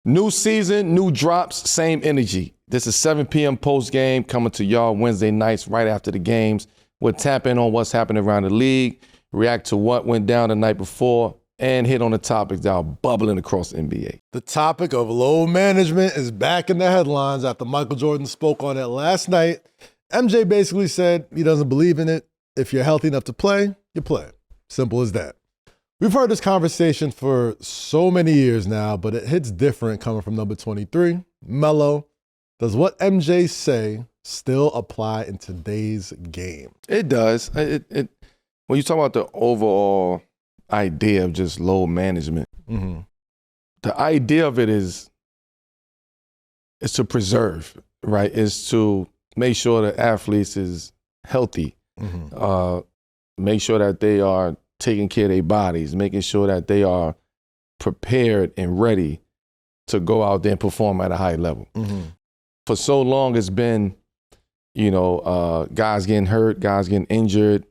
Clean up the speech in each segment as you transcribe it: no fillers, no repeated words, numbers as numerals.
New season, new drops, same energy. This is 7 p.m. post game coming to y'all Wednesday nights right after the games. We'll tap in on what's happening around the league, react to what went down the night before, and hit on the topics that are bubbling across the NBA. The topic of load management is back in the headlines after Michael Jordan spoke on it last night. MJ basically said he doesn't believe in it. If you're healthy enough to play, you play. Simple as that. We've heard this conversation for so many years now, but it hits different coming from number 23, Melo. Does what MJ say still apply in today's game? It does. When you talk about the overall idea of just load management, the idea of it is to preserve, right? Is to make sure that athletes is healthy, make sure that they are taking care of their bodies, making sure that they are prepared and ready to go out there and perform at a high level. For so long, it's been, guys getting hurt, guys getting injured,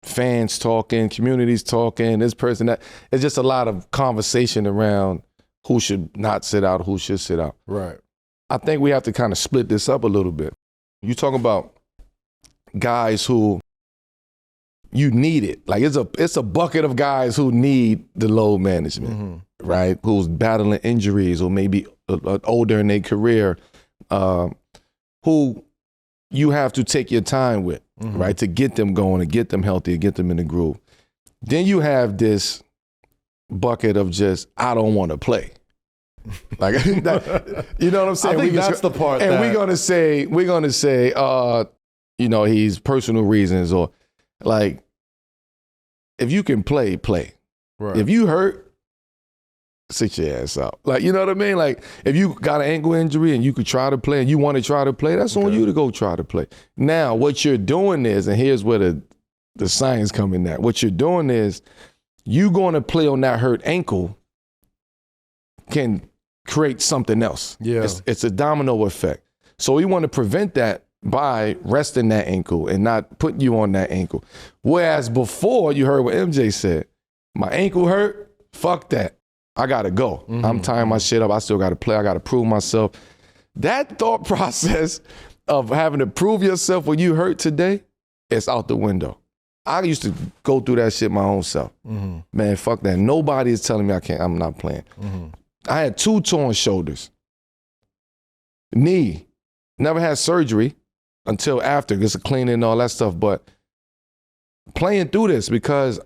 fans talking, communities talking, this person, that. It's just a lot of conversation around who should not sit out, who should sit out. Right. I think we have to kind of split this up a little bit. You talk about guys who you need it. Like it's a bucket of guys who need the load management, right? Who's battling injuries or maybe older in their career, who you have to take your time with, right? To get them going, to get them healthy, to get them in the groove. Then you have this bucket of just, I don't want to play. Like, you know what I'm saying? I think that's the part. And we're gonna say, he's personal reasons, or like, if you can play. Right. If you hurt, sit your ass out. Like, you know what I mean? Like, if you got an ankle injury and you could try to play and you want to try to play, that's on you to go try to play. Now, what you're doing is, and here's where the science come in at. What you're doing is, you going to play on that hurt ankle can create something else. Yeah. It's a domino effect. So we want to prevent that by resting that ankle and not putting you on that ankle. Whereas before, you heard what MJ said, my ankle hurt, fuck that. I got to go. I'm tying my shit up. I still got to play. I got to prove myself. That thought process of having to prove yourself when you hurt today, it's out the window. I used to go through that shit my own self. Man, fuck that. Nobody is telling me I'm not playing. I had 2 torn shoulders. Knee. Never had surgery until after, just cleaning and all that stuff. But playing through this because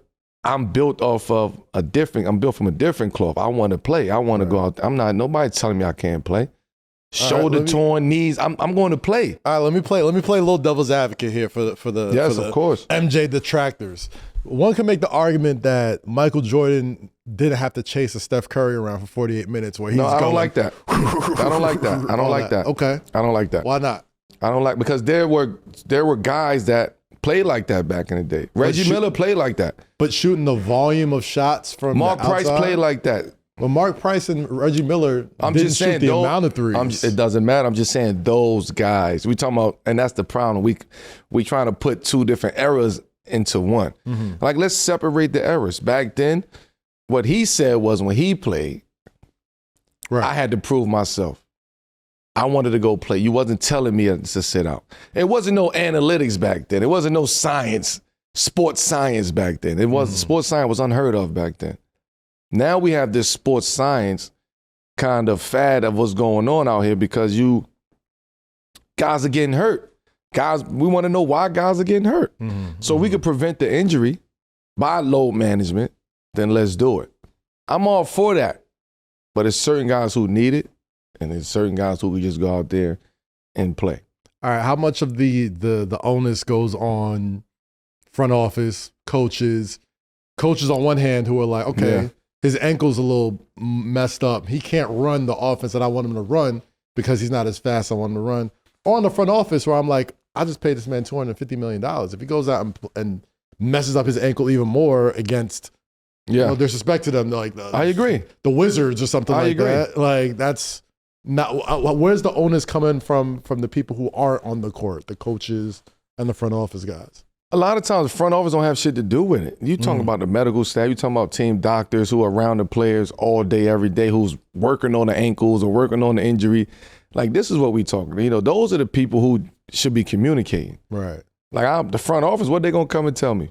I'm built from a different cloth. I want to play. I want to go out. Nobody's telling me I can't play. Shoulder torn, knees. I'm going to play. All right, let me play a little devil's advocate here for the yes, of course, MJ detractors. One can make the argument that Michael Jordan didn't have to chase a Steph Curry around for 48 minutes where he's I don't like that. I don't like that. I don't like that. Okay. I don't like that. Why not? I don't like, because there were guys that played like that back in the day. Reggie Miller played like that. But shooting the volume of shots from Mark Price played like that. Well, Mark Price and Reggie Miller didn't shoot the amount of threes. It doesn't matter. I'm just saying those guys. We talking about, and that's the problem. We trying to put 2 different eras into one. Like, let's separate the eras. Back then, what he said was when he played, I had to prove myself. I wanted to go play. You wasn't telling me to sit out. It wasn't no analytics back then. It wasn't no science, sports science back then. It wasn't. Sports science was unheard of back then. Now we have this sports science kind of fad of what's going on out here because guys are getting hurt. Guys, we want to know why guys are getting hurt. So we could prevent the injury by load management, then let's do it. I'm all for that. But there's certain guys who need it, and there's certain guys who can just go out there and play. All right, how much of the onus goes on front office, coaches on one hand who are like, okay, his ankle's a little messed up. He can't run the offense that I want him to run because he's not as fast as I want him to run. Or on the front office where I'm like, I just paid this man $250 million. If he goes out and messes up his ankle even more against, disrespect to them, like I agree, the Wizards or something that. Like, that's not. Where's the onus coming from the people who aren't on the court, the coaches and the front office guys? A lot of times, the front office don't have shit to do with it. You talking about the medical staff. You talking about team doctors who are around the players all day, every day, who's working on the ankles or working on the injury. Like, this is what we talking. You know, those are the people who should be communicating. Right. Like, the front office, what they gonna come and tell me?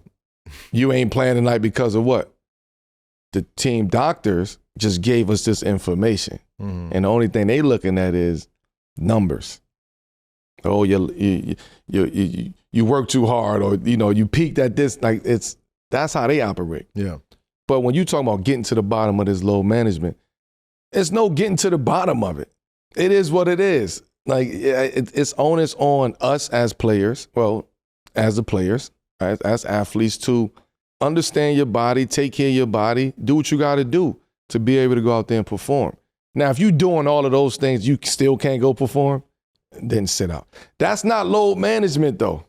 You ain't playing tonight because of what? The team doctors just gave us this information, and the only thing they looking at is numbers. Oh, you work too hard, or you peaked at this. Like, that's how they operate. Yeah. But when you talk about getting to the bottom of this load management, it's no getting to the bottom of it. It is what it is. Like, it's onus on us as players. Well, as the players, as athletes, to understand your body, take care of your body, do what you got to do to be able to go out there and perform. Now, if you're doing all of those things, you still can't go perform, then sit out. That's not load management, though.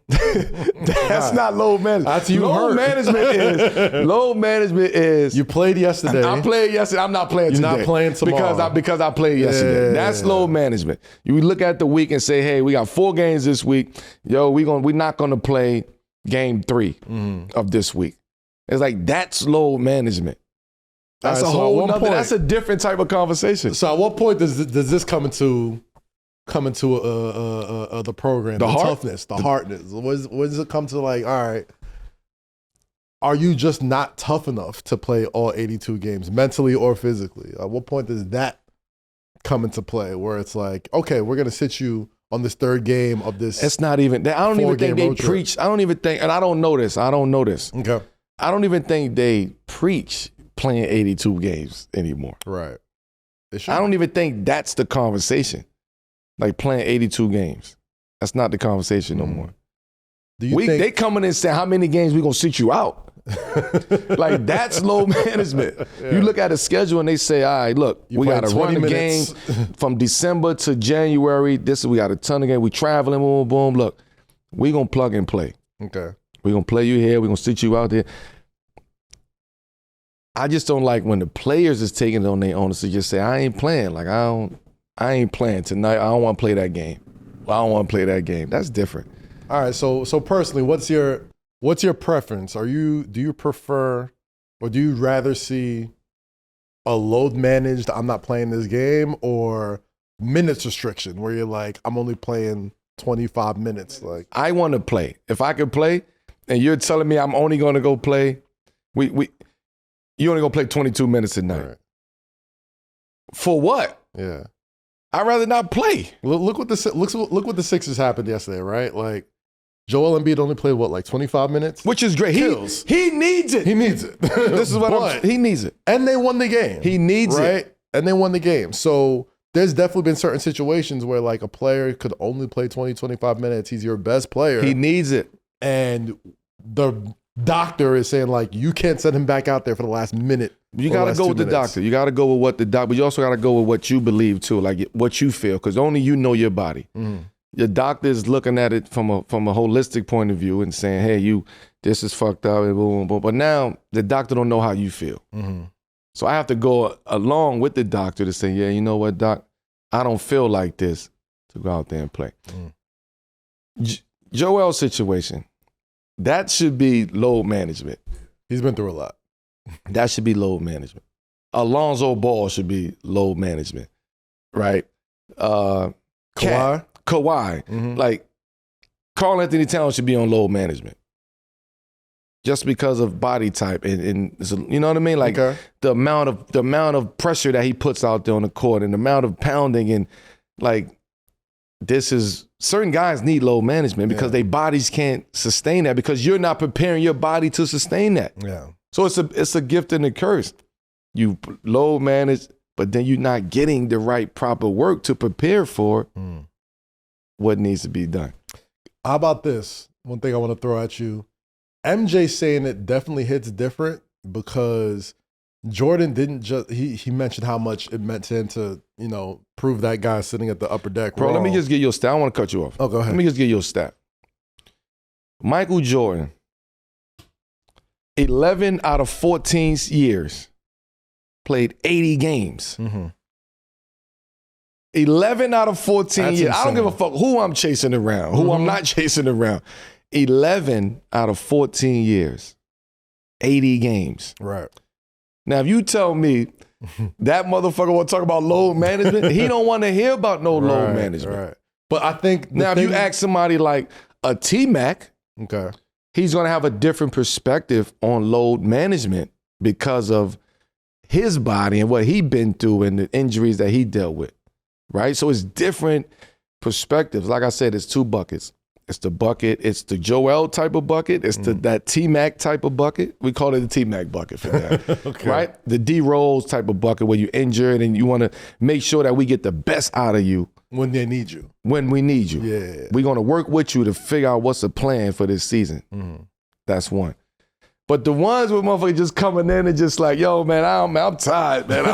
That's not load management. That's you load management is you played yesterday. I played yesterday. I'm not playing today. You're not playing tomorrow. Because I played yesterday. Yeah. That's load management. You look at the week and say, hey, we got 4 games this week. Yo, we're not going to play game 3 of this week. It's like, that's load management. That's right, a so whole nother, that's a different type of conversation. So at what point does this come into the program? The toughness, the hardness. When does it come to, like, all right, are you just not tough enough to play all 82 games, mentally or physically? At what point does that come into play, where it's like, okay, we're gonna sit you on this 3rd game of this? It's not even. I don't even think they preach. I don't even think, and I don't know this. Okay. I don't even think they preach playing 82 games anymore. Right. I don't even think that's the conversation. Like, playing 82 games. That's not the conversation no more. They coming in and say, how many games we gonna sit you out? Like, that's load management. Yeah. You look at the schedule and they say, all right, look, we got to run the game from December to January. We got a ton of games. We traveling, boom, boom. Look, we gonna plug and play. Okay. We gonna play you here. We gonna sit you out there. I just don't like when the players is taking it on their own to just say, I ain't playing. Like, I ain't playing tonight. I don't want to play that game. I don't want to play that game. That's different. All right. So personally, what's your preference? Do you prefer, or do you rather see a load managed, I'm not playing this game, or minutes restriction where you're like, I'm only playing 25 minutes? Like, I want to play. If I could play, and you're telling me I'm only going to go play, you only gonna play 22 minutes a night. Right. For what? Yeah. I'd rather not play. Look what the Sixers happened yesterday, right? Like, Joel Embiid only played like 25 minutes, which is great. He needs it. He needs it. This is what he needs it, and they won the game. He needs it, right? And they won the game. So there's definitely been certain situations where, like, a player could only play 20, 25 minutes. He's your best player. He needs it, and the doctor is saying, like, you can't send him back out there for the last minute. You got to go with the doctor. You got to go with what the doctor, but you also got to go with what you believe too, like what you feel, because only you know your body. Your doctor is looking at it from a holistic point of view and saying, hey, this is fucked up, and boom, boom. But now the doctor don't know how you feel. So I have to go along with the doctor to say, yeah, you know what, doc, I don't feel like this, to go out there and play. Joel's situation, that should be load management. He's been through a lot. That should be load management. Alonzo Ball should be load management, right? Kawhi. Like, Karl Anthony Towns should be on load management. Just because of body type and you know what I mean? Like, the amount of pressure that he puts out there on the court and the amount of pounding, and, like, certain guys need load management because their bodies can't sustain that, because you're not preparing your body to sustain that. Yeah. So it's a gift and a curse. You load manage, but then you're not getting the right proper work to prepare for what needs to be done. How about this? One thing I want to throw at you. MJ saying it definitely hits different because Jordan didn't just, he mentioned how much it meant to him to, prove that guy sitting at the upper deck. Bro, let me just get your stat. I want to cut you off. Oh, go ahead. Let me just get your stat. Michael Jordan, 11 out of 14 years, played 80 games. 11 out of 14 years. Insane. I don't give a fuck who I'm chasing around, who I'm not chasing around. 11 out of 14 years, 80 games. Right. Now, if you tell me that motherfucker want to talk about load management, he don't want to hear about no load management. Right. But I think now, if you ask somebody like a T-Mac, okay, he's going to have a different perspective on load management because of his body and what he been through and the injuries that he dealt with, right? So it's different perspectives. Like I said, it's two buckets. It's the bucket. It's the Joel type of bucket. It's that T-Mac type of bucket. We call it the T-Mac bucket for that, okay. right? The D-Rose type of bucket where you're injured and you want to make sure that we get the best out of you. When they need you. When we need you. Yeah. We're going to work with you to figure out what's the plan for this season. That's one. But the ones with motherfuckers just coming in and just like, yo, man, I'm tired, man.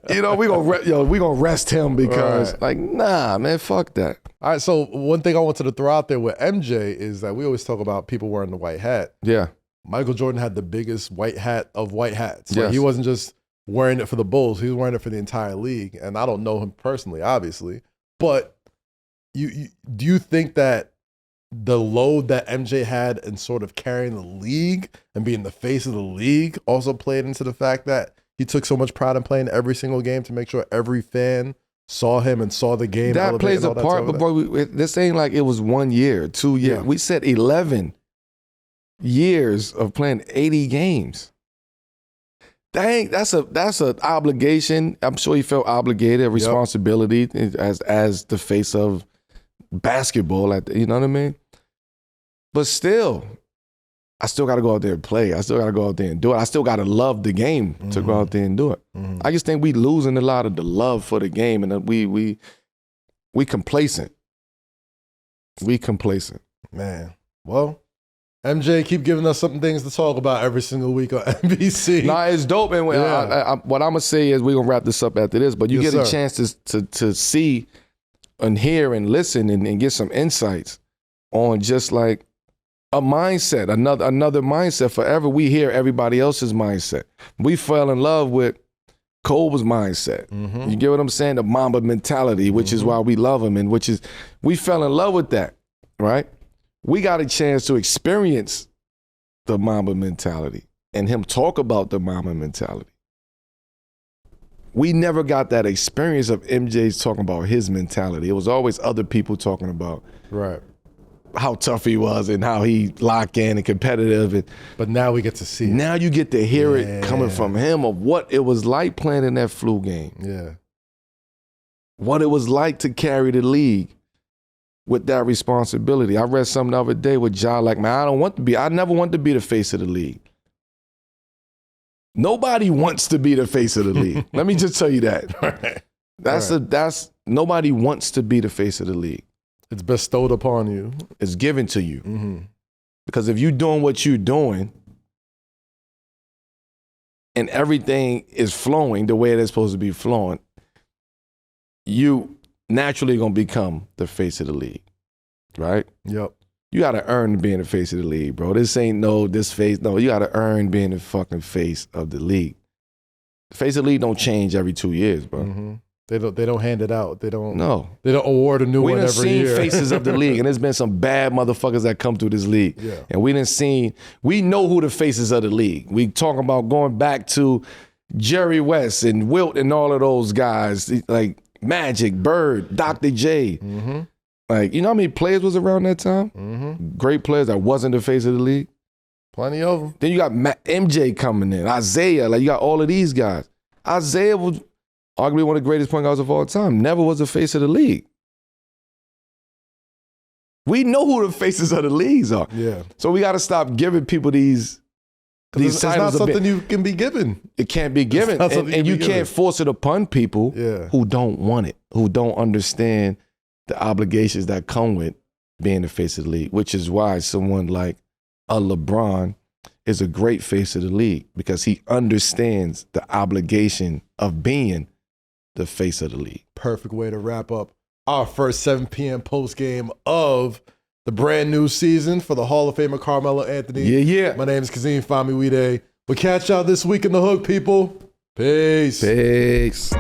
We gonna rest him because, like, nah, man, fuck that. All right, so one thing I wanted to throw out there with MJ is that we always talk about people wearing the white hat. Yeah. Michael Jordan had the biggest white hat of white hats. Yes. Like, he wasn't just wearing it for the Bulls. He was wearing it for the entire league. And I don't know him personally, obviously. But do you think that the load that MJ had in sort of carrying the league and being the face of the league also played into the fact that he took so much pride in playing every single game to make sure every fan saw him and saw the game? That plays a part, but boy, this ain't like it was 1 year, 2 years. Yeah. We said 11 years of playing 80 games. Dang, that's an obligation. I'm sure he felt obligated, a responsibility as the face of basketball. You know what I mean? But still, I still got to go out there and play. I still got to go out there and do it. I still got to love the game to go out there and do it. I just think we losing a lot of the love for the game, and we complacent. We complacent. Man, well, MJ, keep giving us some things to talk about every single week on NBC. Nah, it's dope. And what I'm going to say is we're going to wrap this up after this, but you get a chance to see and hear and listen and get some insights on just like a mindset, another mindset. Forever we hear everybody else's mindset. We fell in love with Kobe's mindset. You get what I'm saying? The Mamba mentality, which is why we love him, and we fell in love with that, right? We got a chance to experience the Mamba mentality and him talk about the Mamba mentality. We never got that experience of MJ's talking about his mentality. It was always other people talking about how tough he was and how he locked in and competitive. But now we get to see it. Now you get to hear it coming from him of what it was like playing in that flu game. Yeah. What it was like to carry the league with that responsibility. I read something the other day with Ja, like, man, I never want to be the face of the league. Nobody wants to be the face of the league. Let me just tell you that. Nobody wants to be the face of the league. It's bestowed upon you. It's given to you. Because if you're doing what you're doing and everything is flowing the way it's supposed to be flowing, you naturally going to become the face of the league, right? Yep. You got to earn being the face of the league, bro. This ain't this face. No, you got to earn being the fucking face of the league. The face of the league don't change every 2 years, bro. They don't hand it out. They don't award a new one every year. We done seen faces of the league, and there's been some bad motherfuckers that come through this league. Yeah. And we know who the faces of the league. We talking about going back to Jerry West and Wilt and all of those guys, like Magic, Bird, Dr. J. Like, you know how many players was around that time? Great players that wasn't the face of the league. Plenty of them. Then you got MJ coming in, Isaiah. Like, you got all of these guys. Isaiah was arguably one of the greatest point guards of all time. Never was the face of the league. We know who the faces of the leagues are. Yeah. So we got to stop giving people these titles. It's not something you can be given. It can't be given. And you can't force it upon people who don't want it, who don't understand the obligations that come with being the face of the league, which is why someone like a LeBron is a great face of the league, because he understands the obligation of being the face of the league. Perfect way to wrap up our first 7 p.m. post game of the brand new season for the Hall of Famer Carmelo Anthony. Yeah. My name is Kazeem Famuyide. We'll catch y'all this week in the hook, people. Peace. Peace.